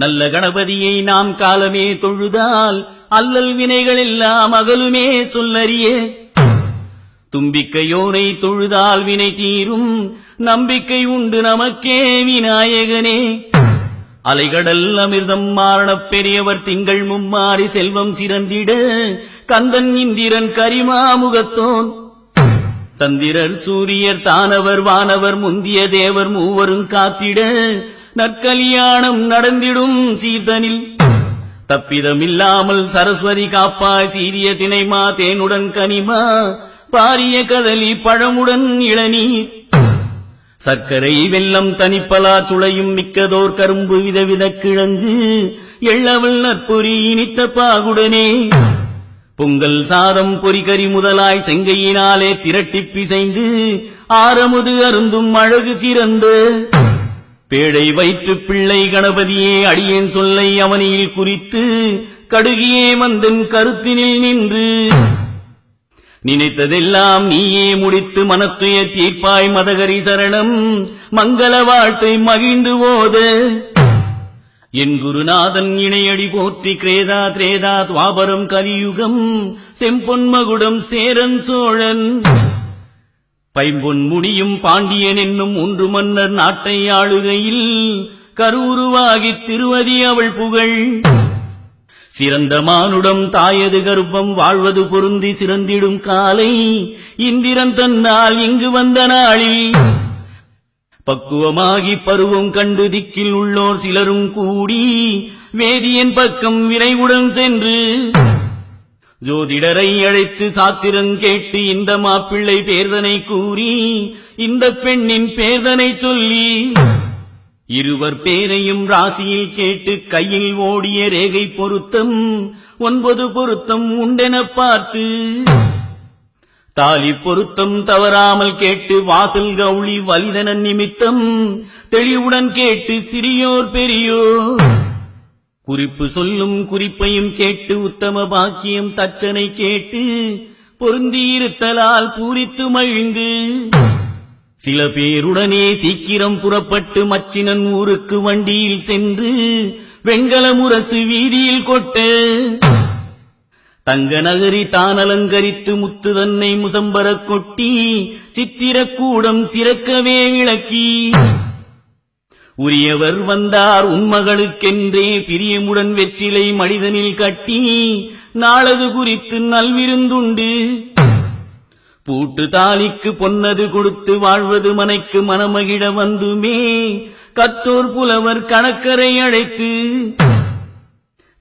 நல்ல கணபதியை நாம் காலமே தொழுதால் அல்லல் வினைகள் எல்லாம் அகலுமே சொல்லறிய. தும்பிக்கையோனை தொழுதால் வினை தீரும், நம்பிக்கை உண்டு நமக்கே விநாயகனே. அலைகடல் அமிர்தம் மாரணப் பெரியவர் திங்கள் மும்மாறி செல்வம் சிறந்திட, கந்தன் இந்திரன் கரிமாமுகத்தோன் சந்திரர் சூரியர் தானவர் வானவர் முந்திய தேவர் மூவரும் காத்திட, நற்கல்யாணம் நடந்திடும் சீர்தனில் தப்பிதமில்லாமல் சரஸ்வதி காப்பாய். சீரிய தினைமா தேனுடன் கனிமா, பாரிய கதலி பழமுடன் இளநீர், சர்க்கரை வெல்லம் தனிப்பலா சுளையும் மிக்கதோர் கரும்பு விதவித கிழங்கு, எள்ளவள் நற்பொறி இனித்த பாகுடனே. பொங்கல் சாதம் பொறிகறி முதலாய் செங்கையினாலே திரட்டிப் பிசைந்து, ஆரமுது அருந்தும் அழகு சிறந்த பேழை வயிற்று பிள்ளை கணபதியே. அடியேன் சொல்லை அவனியில் குறித்து, கடுகியே மந்தன் கருத்தினில் நின்று, நினைத்ததெல்லாம் நீயே முடித்து மனத்துய தீர்ப்பாய். மதகரி சரணம் மங்கள வாழ்த்தை மகிழ்ந்து ஓத, என் குருநாதன் இணையடி போற்றி. கிரேதா திரேதா துவாபரம் கலியுகம், செம்பொன்மகுடம் சேரன் சோழன் பைம்பொன் முடியும் பாண்டியன் என்னும் ஒன்று மன்னர் நாட்டை ஆளுகையில், கருவுருவாகித் திருவதி அவள் புகழ். சிறந்த மானுடம் தாயது கருப்பம் வாழ்வது பொருந்தி சிறந்திடும் காலை, இந்திரன் தன்னால் இங்கு வந்த நாளில் பக்குவமாகி பருவம் கண்டு திக்கில் உள்ளோர் சிலரும் கூடி, வேதியன் பக்கம் விரைவுடன் சென்று ஜோதிடரை அழைத்து சாத்திரம் கேட்டு, இந்த மாப்பிள்ளை பேர்தனை கூறி இந்த பெண்ணின் பேர்தனை சொல்லி, இருவர் பேரையும் ராசியில் கேட்டு கையில் ஓடிய ரேகை பொருத்தம் 9 பொருத்தம் உண்டென பார்த்து, தாலி பொருத்தம் தவறாமல் கேட்டு வாசல் கௌளி வலிதன நிமித்தம் தெளிவுடன் கேட்டு சிறியோர் பெரியோர் குறிப்பு சொல்லும் குறிப்பையும் கேட்டு, உத்தம பாக்கியம் தச்சனை கேட்டு பொருந்தியிருத்தலால் பூரித்து மகிழ்ந்து, சில பேருடனே சீக்கிரம் புறப்பட்டு மச்சினன் ஊருக்கு வண்டியில் சென்று, வெண்கல முரசு வீதியில் கொட்ட தங்க நகரி தான் அலங்கரித்து முத்து தன்னை முசம்பரக் கொட்டி, சித்திரக்கூடம் சிறக்கவே விளக்கி, உரியவர் வந்தார் உன்மகளுக்கென்றே பிரியமுடன் வெற்றிலை மனிதனில் கட்டி, நாளது குறித்து நல்விருந்துண்டு பூட்டு தாலிக்கு பொன்னது கொடுத்து வாழ்வது மனைக்கு மனமகிழ வந்துமே. கத்தோர் புலவர் கணக்கரை அழைத்து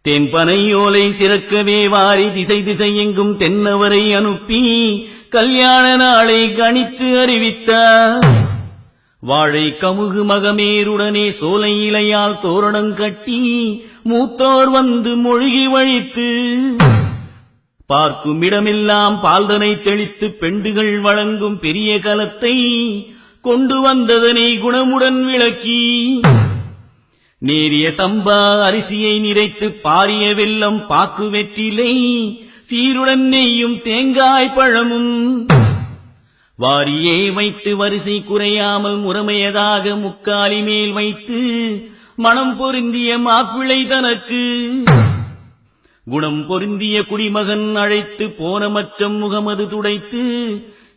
தென்பனையோலை சிறக்கவே வாரி திசை திசை எங்கும் தென்னவரை அனுப்பி, கல்யாண நாளை கணித்து அறிவித்தார். வாழை கமுகு மகமேருடனே சோலை இலையால் தோரணம் கட்டி, மூத்தோர் வந்து மொழிகி வழித்து, பார்க்கும் இடமெல்லாம் பால்தனை தெளித்து பெண்டுகள் வழங்கும் பெரிய கலத்தை கொண்டு வந்ததனை குணமுடன் விளக்கி, நேரிய சம்பா அரிசியை நிறைத்து பாரிய வெல்லம் பாக்கு வெற்றிலை சீருடன் நெய்யும் தேங்காய் பழமும் வாரியே வைத்து வரிசை குறையாமல் முறைமையதாக முக்காலி மேல் வைத்து, மனம் பொருந்திய மாப்பிள்ளை தனக்கு குணம் பொருந்திய குடிமகன் அழைத்து, போன மச்சம் முகமது துடைத்து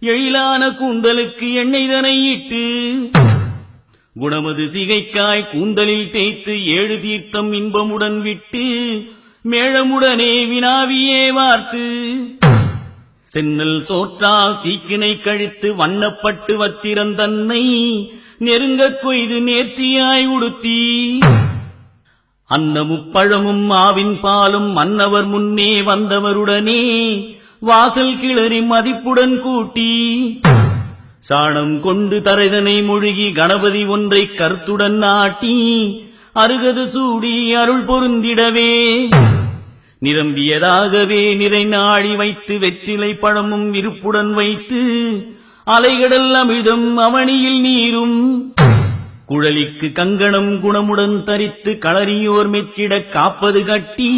எழிலான கூந்தலுக்கு எண்ணெய் தனை இட்டு, குணமது சிகைக்காய் கூந்தலில் தேய்த்து 7 தீர்த்தம் இன்பமுடன் விட்டு, மேளமுடனே வினாவியே வார்த்து, சென்னல் சோற்றால் சீக்கினை கழித்து வண்ணப்பட்டு வத்திரம் தன்னை நெருங்கக் கொய்து நேர்த்தியாய் உடுத்தி, அன்னமுப்பழமும் ஆவின் பாலும் மன்னவர் முன்னே வந்தவருடனே வாசல் கிளறி மதிப்புடன் கூட்டி, சாணம் கொண்டு தரைதனை மொழிகி கணபதி ஒன்றை கருத்துடன் நாட்டி, அருகது சூடி அருள் பொருந்திடவே நிரம்பியதாகவே நிறை நாடி வைத்து, வெற்றிலை பழமும் விருப்புடன் வைத்து, அலைகடல் அமிழ்தம் அவனியில் நீரும் குழலிக்கு கங்கணம் குணமுடன் தரித்து, களரியோர் மெச்சிடக் காப்பது கட்டி,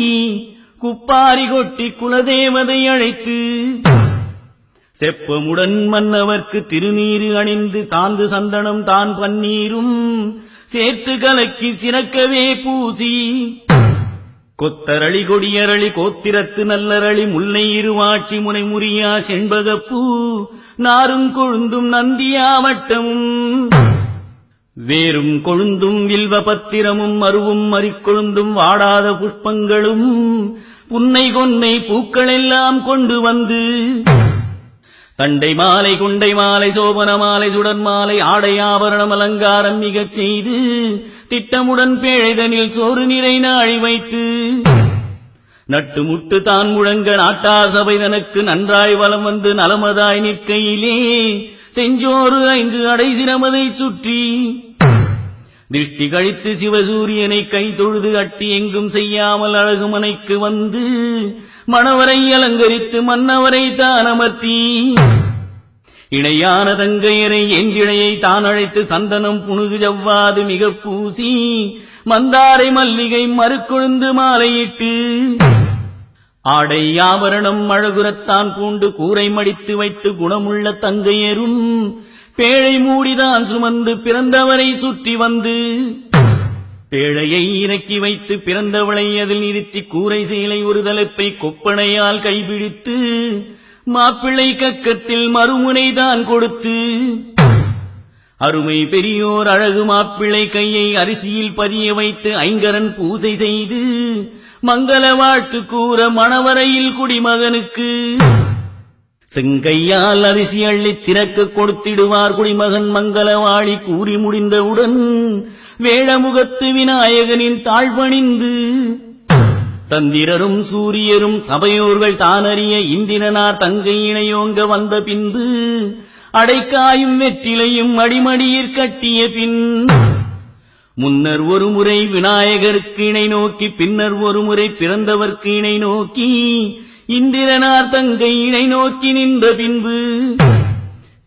குப்பாரி கொட்டி குலதேவதை அழைத்து, செப்பமுடன் மன்னவர்க்கு திருநீரு அணிந்து சாந்து சந்தனம் தான் பன்னீரும் சேர்த்து கலக்கி சிறக்கவே பூசி கொத்தரளி கொடியரளி கோத்திரத்து நல்லரளி முல்லை இருவாட்சி முனை முறியா செண்பகப்பூ நாரும் கொழுந்தும் நந்தியாவட்டமும் வேரும் கொழுந்தும் வில்வ பத்திரமும் மருவும் மறிக்கொழுந்தும் வாடாத புஷ்பங்களும் புன்னை கொன்னை பூக்களெல்லாம் கொண்டு வந்து தண்டை மாலை குண்டை மாலை சோபன மாலை சுடர் மாலை ஆடை ஆபரணம் அலங்காரம் மிகச் செய்து திட்டமுடன் பேழைதனில் சோறு நிறை நாழி வைத்து நட்டு முட்டு தான் முழங்க நாட்டார் சபை தனக்கு நன்றாய் வலம் வந்து நலமதாய் நிற்கையிலே செஞ்சோறு 5 அடை சிரமதை சுற்றி திருஷ்டி கழித்து சிவசூரியனை கை தொழுது அட்டி எங்கும் செய்யாமல் அழகுமனைக்கு வந்து மணவரை அலங்கரித்து மன்னவரை தான் அமர்த்தி இணையான தங்கையரை எங்கிழையை தான் அழைத்து சந்தனம் புனுகு ஜவ்வாது மிக பூசி மந்தாரை மல்லிகை மறுக்கொழுந்து மாலையிட்டு ஆடை ஆபரணம் அழகுரத்தான் பூண்டு கூரை மடித்து வைத்து குணமுள்ள தங்கையரும் பேழை மூடிதான் சுமந்து பிறந்தவரை சுற்றி வந்து பேழையை இறக்கி வைத்து பிறந்தவளை அதில் நிறுத்தி கூரை சேலை ஒரு தலைப்பை கொப்பனையால் கைபிடித்து மாப்பிள்ளை கக்கத்தில் மறுமுனைதான் கொடுத்து அருமை பெரியோர் அழகு மாப்பிள்ளை கையை அரிசியில் பதிய வைத்து ஐங்கரன் பூசை செய்து மங்கள வாழ்த்து கூற மணவரையில் குடிமகனுக்கு செங்கையால் அரிசி அள்ளிச் சிறக்க கொடுத்திடுவார் குடிமகன் மங்களவாழி கூறி முடிந்தவுடன் வேழமுகத்து விநாயகனின் தாழ்வணிந்து தந்திரரும் சூரியரும் சபையோர்கள் தானறிய இந்திரனார் தங்கை இணையோங்க வந்த பின்பு அடைக்காயும் வெற்றிலையும் அடிமடியிற் கட்டிய பின் முன்னர் ஒரு முறை விநாயகருக்கு இணை நோக்கி பின்னர் ஒரு முறை பிறந்தவர்க்கு இணை நோக்கி இந்திரனார் தங்கை இணை நோக்கி நின்ற பின்பு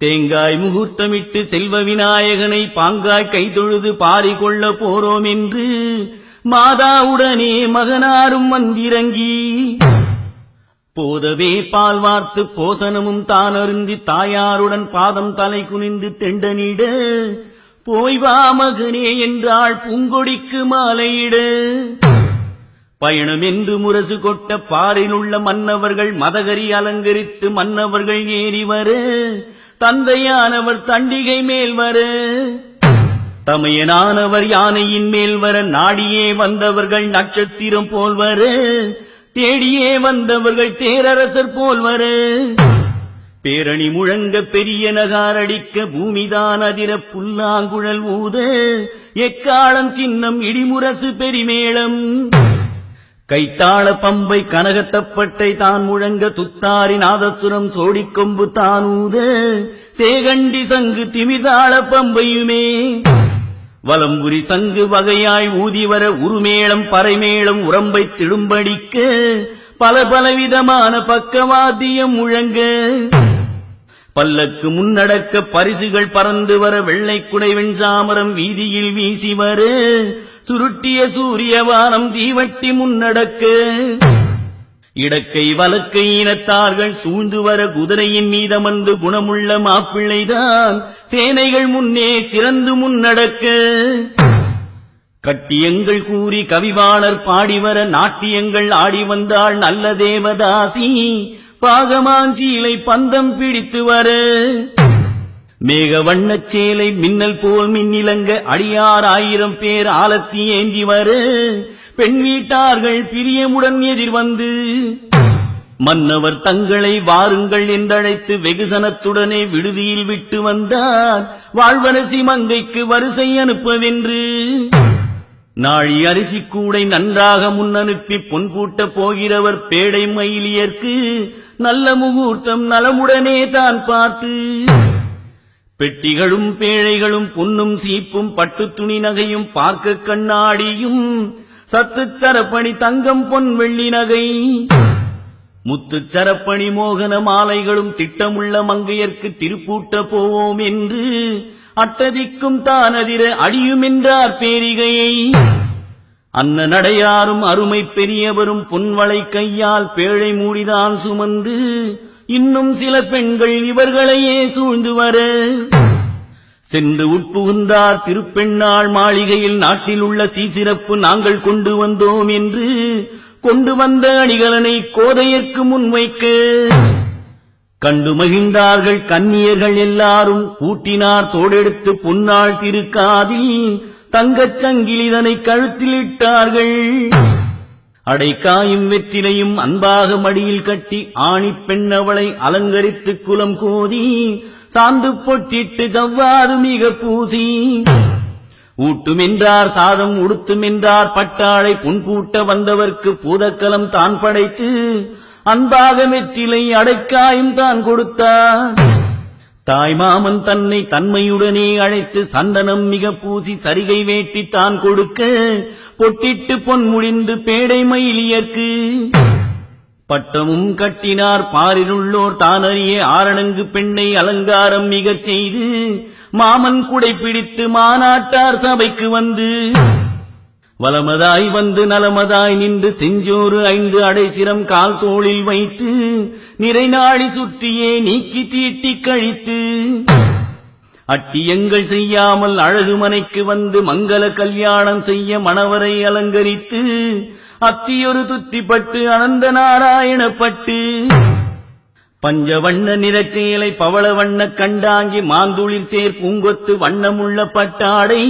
தேங்காய் முகூர்த்தமிட்டு செல்வ விநாயகனை பாங்காய் கைதொழுது பாரிகொள்ள போறோம் என்று மாதாவுடனே மகனாரும் வந்திறங்கி போதவே பால் வார்த்து போசனமும் தான் அருந்தி தாயாருடன் பாதம் தலை குனிந்து தெண்டனிட போய் வா மகனே என்றாள் பூங்கொடிக்கு மாலையிட பயணம் என்று முரசு கொட்ட பாரிலுள்ள மன்னவர்கள் மதகரி அலங்கரித்து மன்னவர்கள் ஏறி வர தந்தையானவர் தண்டிகை மேல் வர தமையனானவர் யானையின் மேல் வர நாடியே வந்தவர்கள் நட்சத்திரம் போல் வர தேடியே வந்தவர்கள் தேரரசர் போல் வர பேரணி முழங்க பெரிய நகாரடிக்க பூமிதான் அதிர புல்லாங்குழல் ஊத எக்காலம் சின்னம் இடிமுரசு பெரிமேளம் கைத்தாள பம்பை கனகத்தப்பட்டை தான் முழங்க துத்தாரி நாதசுரம் சோடிக்கொம்பு தானூத சேகண்டி சங்கு திமிதாள பம்பையுமே வலம்புரி சங்கு வகையாய் ஊதிவர உருமேளம் பறைமேளம் உரம்பை திடும்படிக்க பல பலவிதமான பக்கவாத்தியம் முழங்க பல்லக்கு முன்னடக்க பரிசுகள் பறந்து வர வெள்ளை குடை வெண்சாமரம் வீதியில் வீசி வர சுருட்டிய சூரியவானம் தீவட்டி முன்னடக்க இடக்கை வலக்கை இனத்தார்கள் சூழ்ந்து வர குதிரையின் மீதமன்று குணமுள்ள மாப்பிள்ளைதான் சேனைகள் முன்னே சிறந்து முன்னடக்க கட்டியங்கள் கூறி கவிவாளர் பாடிவர நாட்டியங்கள் ஆடி வந்தாள் நல்ல தேவதாசி பாகமாஞ்சீலை பந்தம் பிடித்து வர மேக வண்ணச் சேலை மின்னல் போல் மின்னிலங்க அடியார் 1000 பேர் ஆலத்தி ஏந்தி வர பெண் வீட்டார்கள் பிரியமுடன் எதிர்வந்து மன்னவர் தங்களை வாருங்கள் என்றழைத்து வெகுசனத்துடனே விடுதியில் விட்டு வந்தார் வாழ்வரசி மங்கைக்கு வரிசை அனுப்பவென்று நாழி அரிசி கூடை நன்றாக முன்னனுப்பி பொன் கூட்ட போகிறவர் பேடை மயிலியர்க்கு நல்ல முகூர்த்தம் நலமுடனே தான் பார்த்து பெட்டிகளும் பேழைகளும் பொன்னும் சீப்பும் பட்டு துணி நகையும் பார்க்க கண்ணாடியும் சத்துச் சரப்பணி தங்கம் பொன் வெள்ளி நகை முத்துச் சரப்பணி மோகன மாலைகளும் திட்டமுள்ள மங்கையர்க்கு திருப்பூட்ட போவோம் என்று அட்டதிக்கும் தானதிர அடியுமென்றார் பேரிகையை அன்ன நடையாரும் அருமை பெரியவரும் பொன்வளை கையால் பேழை மூடிதான் சுமந்து இன்னும் சில பெண்கள் இவர்களையே சூழ்ந்து வர சென்று உட்புகுந்தார் திருப்பெண்ணாள் மாளிகையில். நாட்டில் உள்ள சீசிறப்பு நாங்கள் கொண்டு வந்தோம் என்று கொண்டு வந்த அணிகலனை கோதையர்க்கு முன்வைக்க கண்டு மகிழ்ந்தார்கள் கன்னியர்கள் எல்லாரும். கூட்டினார் தோடெடுத்து பொன்னாள் திருக்காதில் தங்கச் சங்கிலிதனை கழுத்தில் இட்டார்கள். அடைக்காயும் வெற்றிலையும் அன்பாக மடியில் கட்டி ஆணி பெண் அவளை அலங்கரித்து குலம் கோதி சாந்து பொட்டிட்டு ஜவ்வாது மிக பூசி ஊட்டுமென்றார் சாதம் உடுத்துமென்றார் பட்டாளை புன்பூட்ட வந்தவர்க்கு பூதக்கலம் தான் படைத்து அன்பாக வெற்றிலை அடைக்காயும் தான் கொடுத்தார். தாய்மாமன் தன்னை தன்மையுடனே அழைத்து சந்தனம் மிக பூசி சரிகை வேட்டி தான் கொடுக்க பொட்டிட்டு பொன் முடிந்து பேடை மயிலியர்க்கு பட்டமும் கட்டினார். பாரிலுள்ளோர் தானறிய ஆரணங்கு பெண்ணை அலங்காரம் மிகச் செய்து மாமன் குடை பிடித்து மாநாட்டார் சபைக்கு வந்து வலமதாய் வந்து நலமதாய் நின்று செஞ்சோறு 5 அடைசிரம் கால் தோளில் வைத்து நிறைநாளி சுற்றியே நீக்கி தீட்டி கழித்து அட்டியங்கள் செய்யாமல் அழகு மனைக்கு வந்து மங்கள கல்யாணம் செய்ய மணவரை அலங்கரித்து அத்தியொரு துத்திப்பட்டு அனந்த நாராயணப்பட்டு பஞ்சவண்ண நிறச்சேலை பவள வண்ண கண்டாங்கி மாந்துளிர் சேர் பூங்கொத்து வண்ணமுள்ள பட்டாடை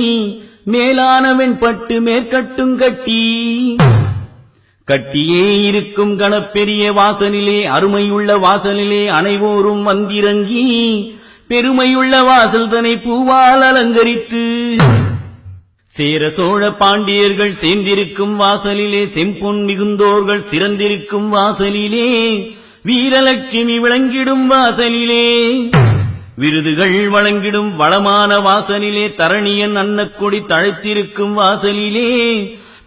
மேலான வெண்பட்டு மேற்கட்டும் கட்டி கட்டியே இருக்கும் கணப்பெரிய வாசலிலே அருமையுள்ள வாசலிலே அனைவோரும் வந்திறங்கி பெருமையுள்ள வாசல் தனை பூவால் அலங்கரித்து சேர சோழ பாண்டியர்கள் சேர்ந்திருக்கும் வாசலிலே செம்பொன் மிகுந்தோர்கள் சிறந்திருக்கும் வாசலிலே வீரலட்சுமி விளங்கிடும் வாசலிலே விருதுகள் வழங்கிடும் வளமான வாசலிலே தரணியன் அன்னக்கொடி தழைத்திருக்கும் வாசலிலே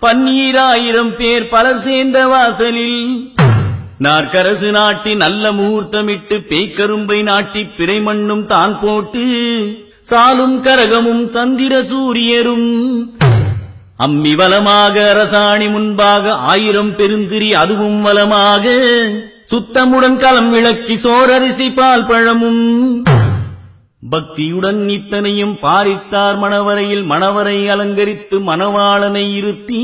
12000 பேர் பலர் சேர்ந்த வாசலில் நாற்கரசு நாட்டி நல்ல முகூர்த்தமிட்டு பேய்க்கரும்பை நாட்டி பிறைமண்ணும் தான் போட்டு சாலும் கரகமும் சந்திர சூரியரும் அம்மி வலமாக அரசாணி முன்பாக 1000 பெருந்திரி அதுவும் வலமாக சுத்தமுடன் களம் விளக்கி சோரரிசி பால் பழமும் பக்தியுடன் இத்தனையும் பாரித்தார் மணவரையில். மணவரை அலங்கரித்து மணவாளனை இருத்தி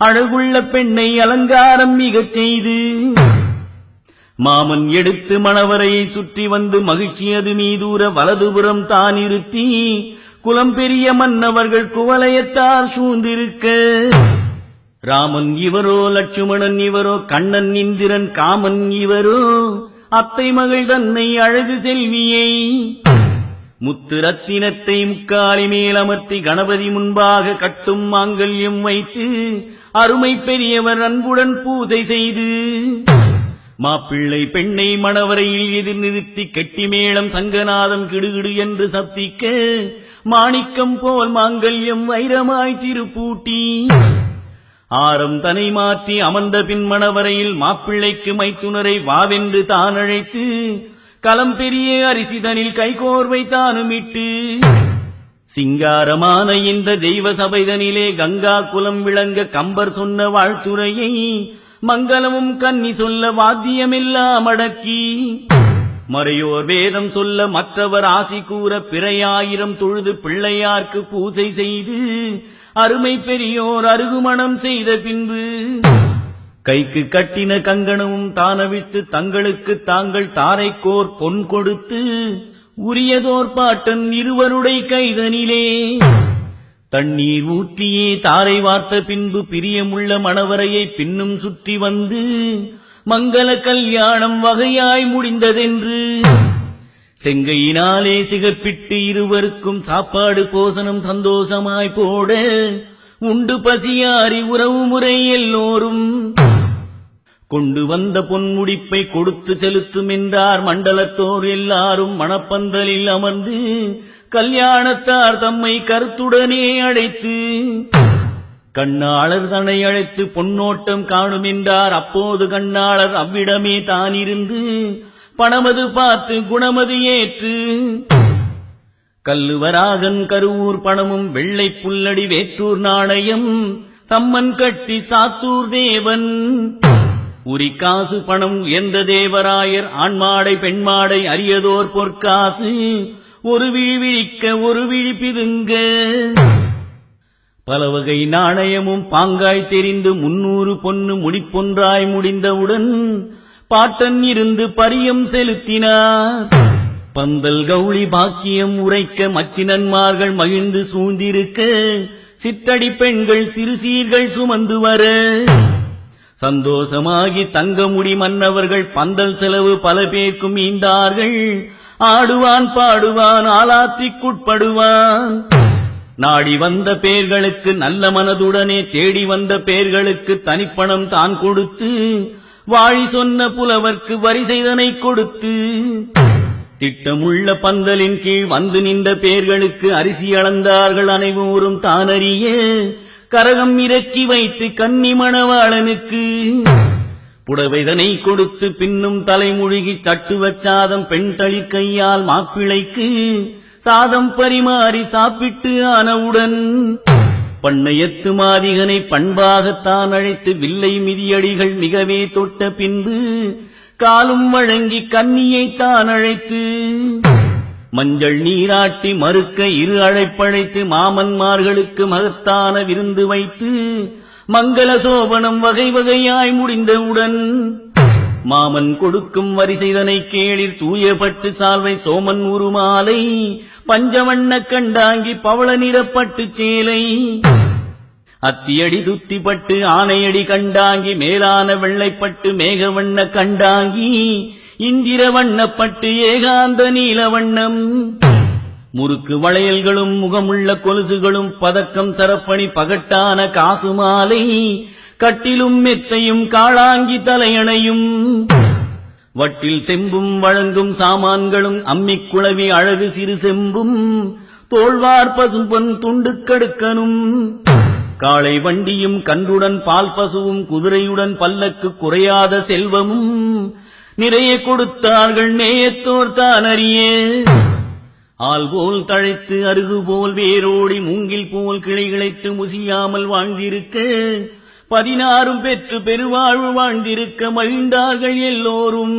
அழகுள்ள பெண்ணை அலங்காரம் மிகச் செய்து மாமன் எடுத்து மணவரையை சுற்றி வந்து மகிழ்ச்சியது மீதூர வலதுபுறம் தான் இருத்தி குலம் பெரிய மன்னவர்கள் குவலயத்தார் சூழ்ந்திருக்க ராமன் இவரோ லட்சுமணன் இவரோ கண்ணன் இந்திரன் காமன் இவரோ அத்தை மகள் தன்னை அழகு செல்வியை முத்து ரத்தினத்தை முக்காலி மேல் அமர்த்தி கணபதி முன்பாக கட்டும் மாங்கல்யம் வைத்து அருமை பெரியவர் அன்புடன் பூஜை செய்து மாப்பிள்ளை பெண்ணை மணவரையில் எதிர் நிறுத்தி கெட்டி மேளம் சங்கநாதம் கிடுகிடு என்று சப்திக்க மாணிக்கம் போல் மாங்கல்யம் வைரமாய் திருப்பூட்டி ஆரம் தனை மாற்றி அமர்ந்த பின் மணவரையில் மாப்பிள்ளைக்கு மைத்துனரை வாவென்று தான் அழைத்து களம் பெரிய அரிசிதனில் கைகோர்வை தானுமிட்டு சிங்காரமான இந்த தெய்வ சபைதனிலே கங்கா குலம் விளங்க கம்பர் சொன்ன வாழ்த்துரையை மங்களமும் கன்னி சொல்ல வாத்தியமெல்லாம் அடக்கி மறையோர் வேதம் சொல்ல மற்றவர் ஆசி கூற பிறையாயிரம் தொழுது பிள்ளையார்க்கு பூசை செய்து அருமை பெரியோர் அருகுமணம் செய்த பின்பு கைக்கு கட்டின கங்கணமும் தானவித்து தங்களுக்கு தாங்கள் தாரைக்கோர் பொன் கொடுத்து உரியதோர் பாட்டன் இருவருடைய கைதனிலே தண்ணீர் ஊற்றியே தாரை வார்த்த பின்பு பிரியமுள்ள மணவரையை பின்னும் சுற்றி வந்து மங்கள கல்யாணம் வகையாய் முடிந்ததென்று செங்கையினாலே சிகப்பிட்டு இருவருக்கும் சாப்பாடு போசனம் சந்தோஷமாய் போட உண்டு பசியாரி உறவு முறை எல்லோரும் கொண்டு வந்த பொன்முடிப்பை கொடுத்து செலுத்தும் என்றார் மண்டலத்தோர் எல்லாரும் மணப்பந்தலில் அமர்ந்து கல்யாணத்தார் தம்மை கருத்துடனே அழைத்து கண்ணாளர் தன்னை அழைத்து பொன்னோட்டம் காணும் என்றார். அப்போது கண்ணாளர் அவ்விடமே தானிருந்து பணமது பார்த்து குணமது ஏற்று கல்லுவராகன் கருவூர் பணமும் வெள்ளை புல்லடி வேற்றூர் நாணயம் சம்மன் கட்டி சாத்தூர் தேவன் உரிக்காசு பணம் எந்த தேவராயர் ஆண்மாடை பெண்மாடை அரியதோர் பொற்காசு ஒரு விழி விழிக்க ஒரு விழி பிதுங்க. பல வகை நாணயமும் பாங்காய் தெரிந்து 300 பொன்னு முடிப்பொன்றாய் முடிந்தவுடன் பாட்டன் இருந்து பரியம் செலுத்தினார். பந்தல் கௌளி பாக்கியம் உரைக்க மச்சினன்மார்கள் மகிழ்ந்து சூழ்ந்திருக்க சிற்றடி பெண்கள் சிறு சீர்கள் சுமந்து வர சந்தோஷமாகி தங்கமுடி மன்னவர்கள் பந்தல் செலவு பல பேர்க்கும் ஈந்தார்கள். ஆடுவான் பாடுவான் ஆலாத்திக்குட்படுவான். நாடி வந்த பேர்களுக்கு நல்ல மனதுடனே தேடி வந்த பேர்களுக்கு தனிப்பணம் தான் கொடுத்து வாழி சொன்ன புலவர்க்கு வரி செய்தனை கொடுத்து திட்டமுள்ள பந்தலின் கீழ் வந்து நின்ற பேர்களுக்கு அரிசி அளந்தார்கள். அனைவரும் தானறிய கரகம் இறக்கி வைத்து கன்னி மணவாளனுக்கு புடவைதனை கொடுத்து பின்னும் தலைமுழுகி தட்டு வச்சாதம் பெண் தளிர் கையால் மாப்பிளைக்கு சாதம் பரிமாறி சாப்பிட்டு ஆனவுடன் பண்ணையத்து மாதிகனை பண்பாகத்தான் அழைத்து வில்லை மிதியடிகள் மிகவே தொட்ட பின்பு காலும் வழங்கி கன்னியை தான் அழைத்து மஞ்சள் நீராட்டி மறுக்க இரு அழைப்பழைத்து மாமன்மார்களுக்கு மகத்தான விருந்து வைத்து மங்கள சோபனம் வகை வகையாய் முடிந்தவுடன் மாமன் கொடுக்கும் வரிசைதனை கேளிர் தூயப்பட்டு சால்வை சோமன் உருமாலை பஞ்சவண்ண கண்டாங்கி பவள நிறப்பட்டு சேலை அத்தியடி துத்திப்பட்டு ஆனையடி கண்டாங்கி மேலான வெள்ளைப்பட்டு மேகவண்ண கண்டாங்கி இந்திர வண்ணப்பட்டு ஏகாந்த நீலவண்ணம் முறுக்கு வளையல்களும் முகமுள்ள கொலுசுகளும் பதக்கம் சரப்பணி பகட்டான காசு மாலை கட்டிலும் மெத்தையும் காளாங்கி தலையணையும் வட்டில் செம்பும் வழங்கும் சாமான்களும் அம்மிக்குளவி அழகு சிறு செம்பும் தோள்வார் பசும்பொன் துண்டு கடுக்கனும் காளை வண்டியும் கன்றுடன் பால் பசுவும் குதிரையுடன் பல்லக்கு குறையாத செல்வமும் நிறைய கொடுத்தார்கள். நேயத்தோர் தான் அறிய ஆள் போல் தழைத்து அருகு போல் வேரோடி மூங்கில் போல் கிளை கிளைத்து முசியாமல் வாழ்ந்திருக்க 16 பெற்று பெருவாழ்வு வாழ்ந்திருக்க மகிழ்ந்தார்கள் எல்லோரும்.